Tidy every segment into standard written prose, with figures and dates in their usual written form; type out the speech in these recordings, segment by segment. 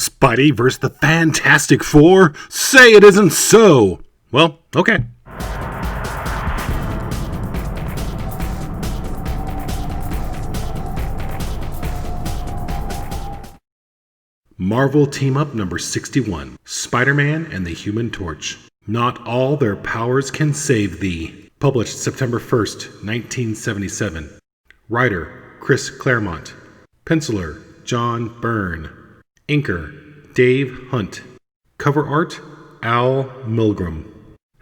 Spidey versus the Fantastic Four? Say it isn't so! Well, okay. Marvel Team-Up number 61, Spider-Man and the Human Torch. Not all their powers can save thee. Published September 1st, 1977. Writer, Chris Claremont. Penciler, John Byrne. Inker, Dave Hunt. Cover art, Al Milgrom.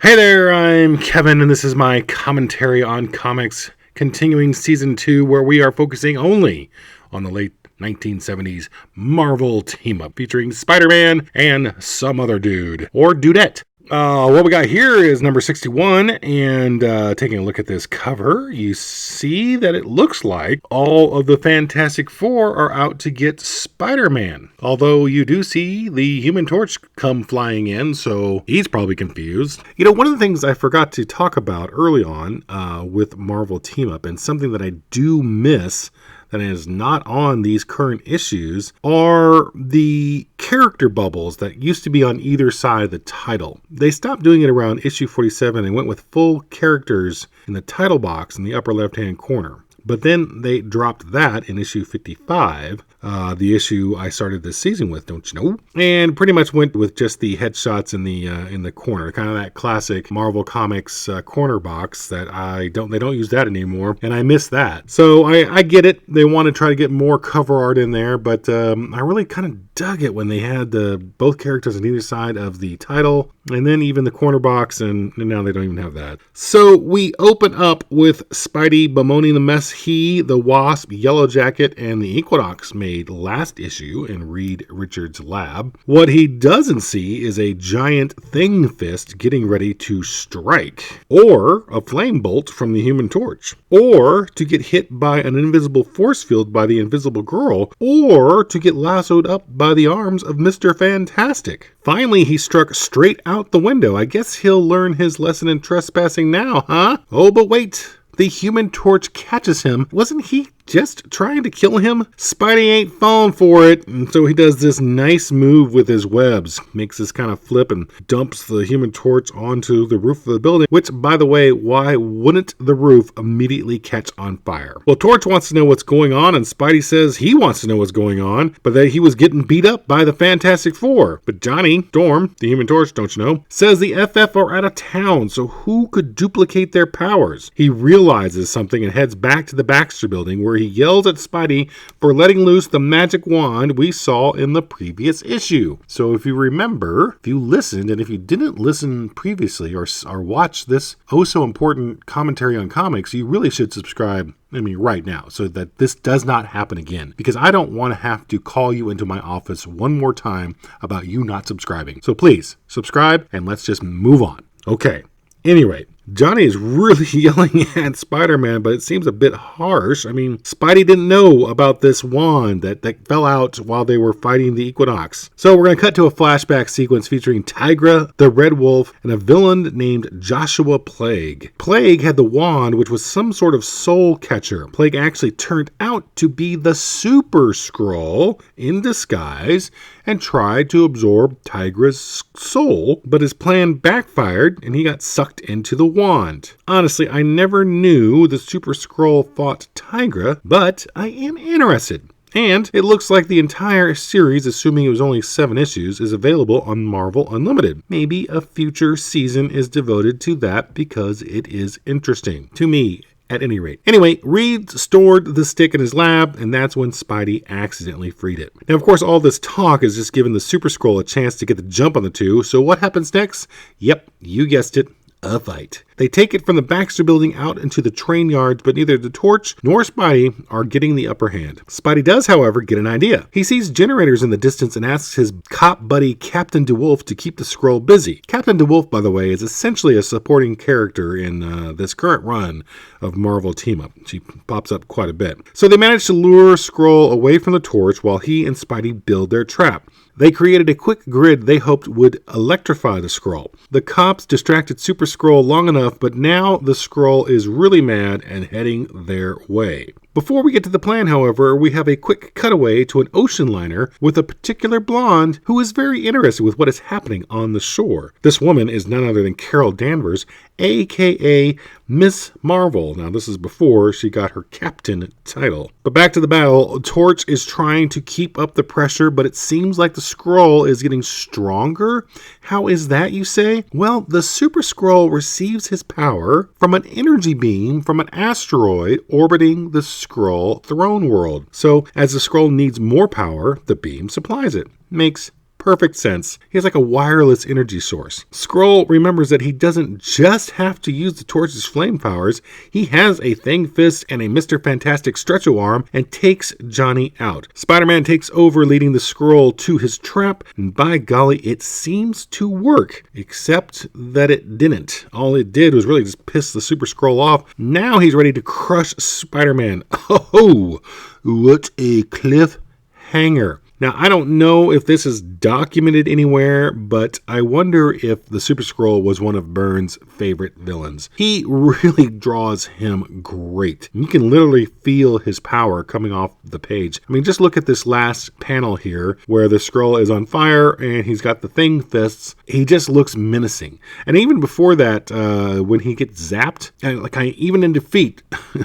Hey there, I'm Kevin, and this is my commentary on comics, continuing Season 2, where we are focusing only on the late 1970s Marvel Team-Up, featuring Spider-Man and some other dude, or dudette. What we got here is number 61, and taking a look at this cover, you see that it looks like all of the Fantastic Four are out to get Spider-Man. Although you do see the Human Torch come flying in, so he's probably confused. You know, one of the things I forgot to talk about early on with Marvel Team-Up, and something that I do miss that is not on these current issues, are the character bubbles that used to be on either side of the title. They stopped doing it around issue 47 and went with full characters in the title box in the upper left-hand corner. But then they dropped that in issue 55, the issue I started this season with, don't you know? And pretty much went with just the headshots in the corner, kind of that classic Marvel Comics corner box that they don't use that anymore, and I miss that. So I get it. They want to try to get more cover art in there, but I really kind of dug it when they had both characters on either side of the title, and then even the corner box, and now they don't even have that. So we open up with Spidey bemoaning the mess he, the Wasp, Yellow Jacket, and the Equinox made last issue in Reed Richards' lab. What he doesn't see is a giant thing fist getting ready to strike, or a flame bolt from the Human Torch, or to get hit by an invisible force field by the Invisible Girl, or to get lassoed up by the arms of Mr. Fantastic. Finally, he struck straight out the window. I guess he'll learn his lesson in trespassing now, huh? Oh, but wait. The Human Torch catches him. Wasn't he just trying to kill him? Spidey ain't falling for it, and so he does this nice move with his webs. Makes this kind of flip and dumps the Human Torch onto the roof of the building, which, by the way, why wouldn't the roof immediately catch on fire? Well, Torch wants to know what's going on, and Spidey says he wants to know what's going on, but that he was getting beat up by the Fantastic Four. But Johnny Storm, the Human Torch, don't you know, says the FF are out of town, so who could duplicate their powers? He realizes something and heads back to the Baxter building, where he yells at Spidey for letting loose the magic wand we saw in the previous issue. So if you remember, if you listened, and if you didn't listen previously or watch this so important commentary on comics, you really should subscribe right now, so that this does not happen again, because I don't want to have to call you into my office one more time about you not subscribing. So please subscribe and let's just move on. Okay. Anyway, Johnny is really yelling at Spider-Man, but it seems a bit harsh. Spidey didn't know about this wand that fell out while they were fighting the Equinox. So we're going to cut to a flashback sequence featuring Tigra, the Red Wolf, and a villain named Joshua Plague. Plague had the wand, which was some sort of soul catcher. Plague actually turned out to be the Super Skrull in disguise and tried to absorb Tigra's soul, but his plan backfired and he got sucked into the wand. Honestly, I never knew the Super Skrull fought Tigra, but I am interested. And it looks like the entire series, assuming it was only 7 issues, is available on Marvel Unlimited. Maybe a future season is devoted to that because it is interesting. To me, at any rate. Anyway, Reed stored the stick in his lab, and that's when Spidey accidentally freed it. Now, of course, all this talk is just giving the Super Skrull a chance to get the jump on the two, so what happens next? Yep, you guessed it. A fight. They take it from the Baxter building out into the train yards, but neither the Torch nor Spidey are getting the upper hand. Spidey does, however, get an idea. He sees generators in the distance and asks his cop buddy Captain DeWolf to keep the Skrull busy. Captain DeWolf, by the way, is essentially a supporting character in this current run of Marvel Team-Up. She pops up quite a bit. So they manage to lure Skrull away from the Torch while he and Spidey build their trap. They created a quick grid they hoped would electrify the Skrull. The cops distracted Super Skrull long enough, but now the Skrull is really mad and heading their way. Before we get to the plan, however, we have a quick cutaway to an ocean liner with a particular blonde who is very interested with what is happening on the shore. This woman is none other than Carol Danvers, aka Miss Marvel. Now, this is before she got her captain title. But back to the battle. Torch is trying to keep up the pressure, but it seems like the Skrull is getting stronger. How is that, you say? Well, the Super Skrull receives his power from an energy beam from an asteroid orbiting the Skrull throne world. So, as the Skrull needs more power, the beam supplies it. Makes perfect sense. He has like a wireless energy source. Skrull remembers that he doesn't just have to use the Torch's flame powers. He has a Thing Fist and a Mr. Fantastic Stretcho Arm and takes Johnny out. Spider-Man takes over, leading the Skrull to his trap, and by golly, it seems to work, except that it didn't. All it did was really just piss the Super Skrull off. Now he's ready to crush Spider-Man. Oh, what a cliffhanger. Now, I don't know if this is documented anywhere, but I wonder if the Super Skrull was one of Byrne's favorite villains. He really draws him great. You can literally feel his power coming off the page. I mean, just look at this last panel here where the Skrull is on fire and he's got the Thing Fists. He just looks menacing. And even before that, when he gets zapped, even in defeat,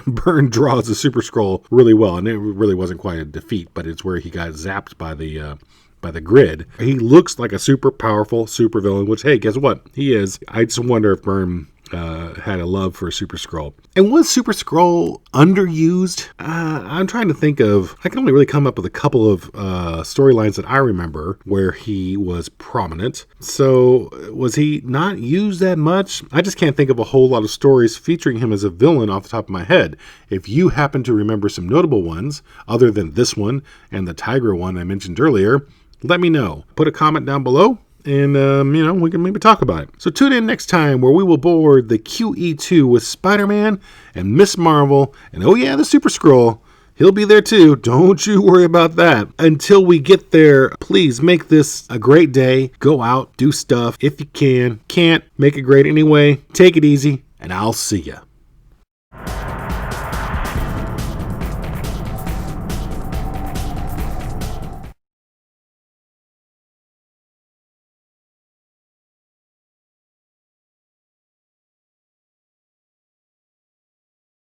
Byrne draws the Super Skrull really well. And it really wasn't quite a defeat, but it's where he got zapped by the grid. He looks like a super powerful super villain, which, hey, guess what? He is. I just wonder if Byrne had a love for Super Skrull. And was Super Skrull underused? I'm trying to think of, I can only really come up with a couple of storylines that I remember where he was prominent. So was he not used that much? I just can't think of a whole lot of stories featuring him as a villain off the top of my head. If you happen to remember some notable ones, other than this one and the Tiger one I mentioned earlier, let me know. Put a comment down below. And, we can maybe talk about it. So tune in next time where we will board the QE2 with Spider-Man and Miss Marvel. And oh yeah, the Super Skrull. He'll be there too. Don't you worry about that. Until we get there, please make this a great day. Go out, do stuff if you can. Can't, make it great anyway. Take it easy, and I'll see ya.